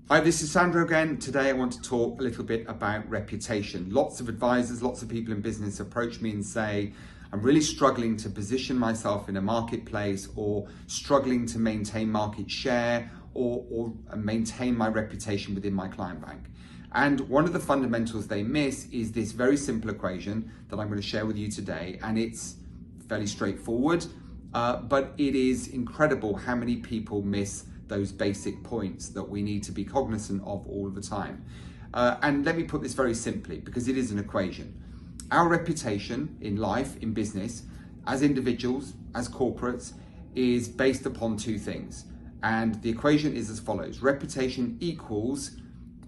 Hi, this is Sandro again. Today I want to talk a little bit about reputation. Lots of advisors, lots of people in business approach me and say, I'm really struggling to position myself in a marketplace or struggling to maintain market share or maintain my reputation within my client bank. And one of the fundamentals they miss is this very simple equation that I'm going to share with you today. And it's fairly straightforward, but it is incredible how many people miss those basic points that we need to be cognizant of all the time. And let me put this very simply, because it is an equation. Our reputation in life, in business, as individuals, as corporates, is based upon two things. And the equation is as follows. Reputation equals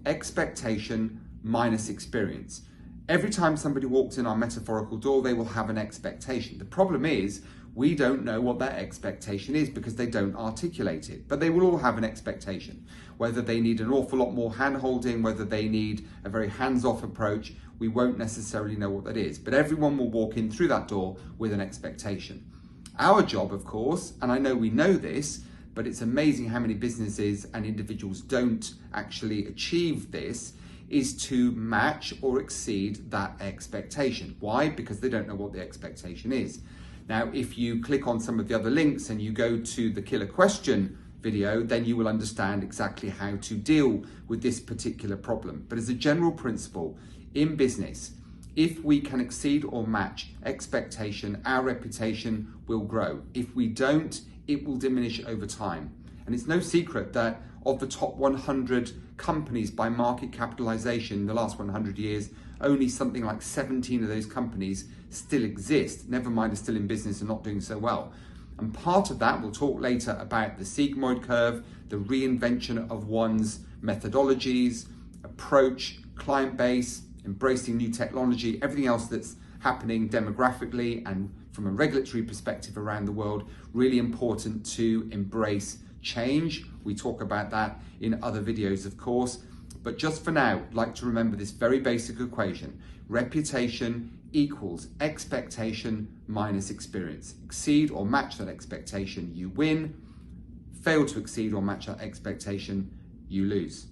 expectation minus experience. Every time somebody walks in our metaphorical door, they will have an expectation. The problem is, we don't know what that expectation is because they don't articulate it. But they will all have an expectation. Whether they need an awful lot more hand-holding, whether they need a very hands-off approach, we won't necessarily know what that is. But everyone will walk in through that door with an expectation. Our job, of course, and I know we know this, but it's amazing how many businesses and individuals don't actually achieve this, is to match or exceed that expectation. Why? Because they don't know what the expectation is. Now, if you click on some of the other links and you go to the killer question video, then you will understand exactly how to deal with this particular problem. But as a general principle, in business, if we can exceed or match expectation, our reputation will grow. If we don't, it will diminish over time. And it's no secret that of the top 100 companies by market capitalization in the last 100 years, only something like 17 of those companies still exist, never mind are still in business and not doing so well. And part of that, we'll talk later about the sigmoid curve, the reinvention of one's methodologies, approach, client base, embracing new technology, everything else that's happening demographically and from a regulatory perspective around the world, really important to embrace change. We talk about that in other videos, of course. But just for now, I'd like to remember this very basic equation. Reputation equals expectation minus experience. Exceed or match that expectation, you win. Fail to exceed or match that expectation, you lose.